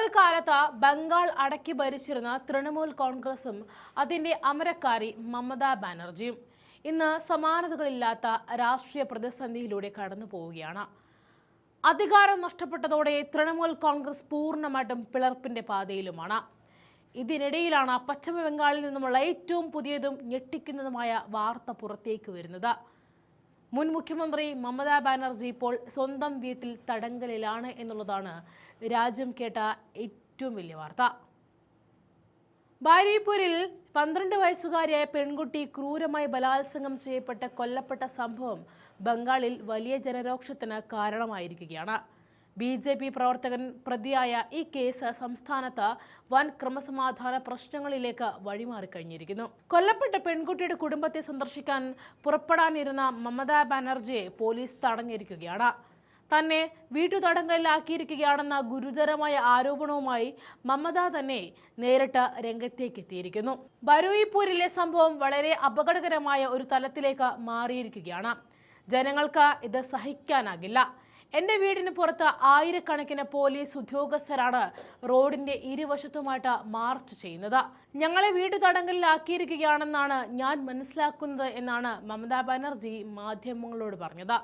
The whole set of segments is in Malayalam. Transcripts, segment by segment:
ഒരു കാലത്ത് ബംഗാൾ അടക്കി ഭരിച്ചിരുന്ന തൃണമൂൽ കോൺഗ്രസും അതിന്റെ അമരക്കാരി മമതാ ബാനർജിയും ഇന്ന് സമാനതകളില്ലാത്ത രാഷ്ട്രീയ പ്രതിസന്ധിയിലൂടെ കടന്നു പോവുകയാണ്. അധികാരം നഷ്ടപ്പെട്ടതോടെ തൃണമൂൽ കോൺഗ്രസ് പൂർണ്ണമായിട്ടും പിളർപ്പിന്റെ പാതയിലുമാണ്. ഇതിനിടയിലാണ് പശ്ചിമ ബംഗാളിൽ നിന്നുമുള്ള ഏറ്റവും പുതിയതും ഞെട്ടിക്കുന്നതുമായ വാർത്ത പുറത്തേക്ക് വരുന്നത്. മുൻ മുഖ്യമന്ത്രി മമതാ ബാനർജി ഇപ്പോൾ സ്വന്തം വീട്ടിൽ തടങ്കലിലാണ് എന്നുള്ളതാണ് രാജ്യം കേട്ട ഏറ്റവും വലിയ വാർത്ത. ബാരിപൂരിൽ 12 വയസ്സുകാരിയായ പെൺകുട്ടി ക്രൂരമായി ബലാത്സംഗം ചെയ്യപ്പെട്ട് കൊല്ലപ്പെട്ട സംഭവം ബംഗാളിൽ വലിയ ജനരോക്ഷത്തിന് കാരണമായിരിക്കുകയാണ്. BJP പ്രവർത്തകൻ പ്രതിയായ ഈ കേസ് സംസ്ഥാനത്ത് വൻ ക്രമസമാധാന പ്രശ്നങ്ങളിലേക്ക് വഴിമാറിക്കഴിഞ്ഞിരിക്കുന്നു. കൊല്ലപ്പെട്ട പെൺകുട്ടിയുടെ കുടുംബത്തെ സന്ദർശിക്കാൻ പുറപ്പെടാനിരുന്ന മമതാ ബാനർജിയെ പോലീസ് തടഞ്ഞിരിക്കുകയാണ്. തന്നെ വീട്ടുതടങ്കലിലാക്കിയിരിക്കുകയാണെന്ന ഗുരുതരമായ ആരോപണവുമായി മമത തന്നെ നേരിട്ട് രംഗത്തേക്ക് എത്തിയിരിക്കുന്നു. ബരൂയിപൂരിലെ സംഭവം വളരെ അപകടകരമായ ഒരു തലത്തിലേക്ക് മാറിയിരിക്കുകയാണ്. ജനങ്ങൾക്ക് ഇത് സഹിക്കാനാകില്ല. എന്റെ വീടിന് പുറത്ത് ആയിരക്കണക്കിന് പോലീസ് ഉദ്യോഗസ്ഥരാണ് റോഡിന്റെ ഇരുവശത്തുമായിട്ട് മാർച്ച് ചെയ്യുന്നത്. ഞങ്ങളെ വീട്ടുതടങ്കലിലാക്കിയിരിക്കുകയാണെന്നാണ് ഞാൻ മനസ്സിലാക്കുന്നത് എന്നാണ് മമതാ ബാനർജി മാധ്യമങ്ങളോട് പറഞ്ഞത്.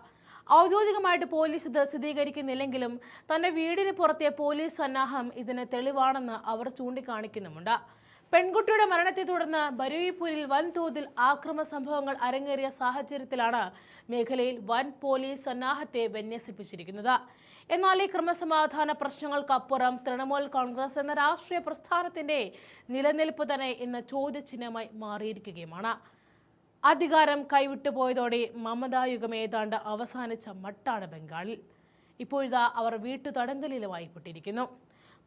ഔദ്യോഗികമായിട്ട് പോലീസ് ഇത് സ്ഥിരീകരിക്കുന്നില്ലെങ്കിലും തന്റെ വീടിന് പുറത്തെ പോലീസ് സന്നാഹം ഇതിന് തെളിവാണെന്ന് അവർ ചൂണ്ടിക്കാണിക്കുന്നുമുണ്ട്. പെൺകുട്ടിയുടെ മരണത്തെ തുടർന്ന് ബരൂയിപൂരിൽ വൻതോതിൽ ആക്രമണ സംഭവങ്ങൾ അരങ്ങേറിയ സാഹചര്യത്തിലാണ് മേഖലയിൽ വൻ പോലീസ് സന്നാഹത്തെ വിന്യസിപ്പിച്ചിരിക്കുന്നത്. എന്നാൽ ഈ ക്രമസമാധാന പ്രശ്നങ്ങൾക്കപ്പുറം തൃണമൂൽ കോൺഗ്രസ് എന്ന രാഷ്ട്രീയ പ്രസ്ഥാനത്തിന്റെ നിലനിൽപ്പ് തന്നെ ഇന്ന് ചോദ്യചിഹ്നമായി മാറിയിരിക്കുകയുമാണ്. അധികാരം കൈവിട്ടുപോയതോടെ മമതാ യുഗം ഏതാണ്ട് അവസാനിച്ച മട്ടാണ് ബംഗാളിൽ. ഇപ്പോഴിതാ അവർ വീട്ടുതടങ്കലിലുമായി പെട്ടിരിക്കുന്നു.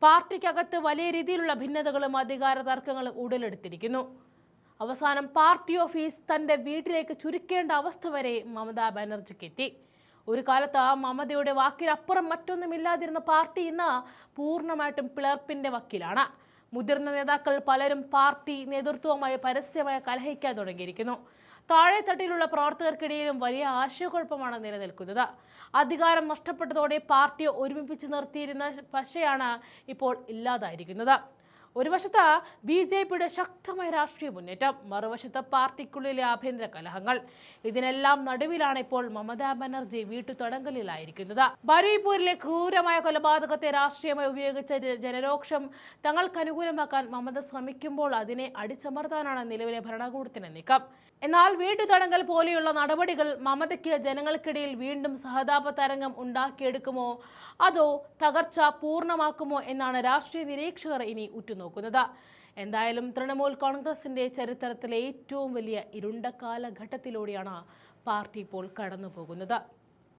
പാർട്ടിക്കകത്ത് വലിയ രീതിയിലുള്ള ഭിന്നതകളും അധികാര തർക്കങ്ങളും ഉടലെടുത്തിരിക്കുന്നു. അവസാനം പാർട്ടി ഓഫീസ് തന്റെ വീട്ടിലേക്ക് ചുരുക്കേണ്ട അവസ്ഥ വരെ മമതാ ബാനർജിക്ക് എത്തി. ഒരു കാലത്ത് മമതയുടെ വാക്കിനപ്പുറം മറ്റൊന്നുമില്ലാതിരുന്ന പാർട്ടി ഇന്ന് പൂർണ്ണമായിട്ടും പിളർപ്പിന്റെ വക്കിലാണ്. മുതിർന്ന നേതാക്കൾ പലരും പാർട്ടി നേതൃത്വവുമായി പരസ്യമായി കലഹിക്കാൻ തുടങ്ങിയിരിക്കുന്നു. താഴെത്തട്ടിലുള്ള പ്രവർത്തകർക്കിടയിലും വലിയ ആശയക്കുഴപ്പമാണ് നിലനിൽക്കുന്നത്. അധികാരം നഷ്ടപ്പെട്ടതോടെ പാർട്ടിയെ ഒരുമിപ്പിച്ച് നിർത്തിയിരുന്ന പശയാണ് ഇപ്പോൾ ഇല്ലാതായിരിക്കുന്നത്. ഒരു വശത്ത് BJPയുടെ ശക്തമായ രാഷ്ട്രീയ മുന്നേറ്റം, മറുവശത്ത് പാർട്ടിക്കുള്ളിലെ ആഭ്യന്തര കലഹങ്ങൾ. ഇതിനെല്ലാം നടുവിലാണ് ഇപ്പോൾ മമതാ ബാനർജി വീട്ടുതടങ്കലിലായിരിക്കുന്നത്. ബരൂയിപൂരിലെ ക്രൂരമായ കൊലപാതകത്തെ രാഷ്ട്രീയമായി ഉപയോഗിച്ച ജനരോക്ഷം തങ്ങൾക്ക് അനുകൂലമാക്കാൻ മമത ശ്രമിക്കുമ്പോൾ അതിനെ അടിച്ചമർത്താനാണ് നിലവിലെ ഭരണകൂടത്തിന്റെ നീക്കം. എന്നാൽ വീട്ടുതടങ്കൽ പോലെയുള്ള നടപടികൾ മമതയ്ക്ക് ജനങ്ങൾക്കിടയിൽ വീണ്ടും സഹതാപ തരംഗം ഉണ്ടാക്കിയെടുക്കുമോ അതോ തകർച്ച പൂർണ്ണമാക്കുമോ എന്നാണ് രാഷ്ട്രീയ നിരീക്ഷകർ ഇനി ഉറ്റുനോക്കുന്നത്. എന്തായാലും തൃണമൂൽ കോൺഗ്രസിന്റെ ചരിത്രത്തിലെ ഏറ്റവും വലിയ ഇരുണ്ട കാലഘട്ടത്തിലൂടെയാണ് പാർട്ടി ഇപ്പോൾ കടന്നു പോകുന്നത്.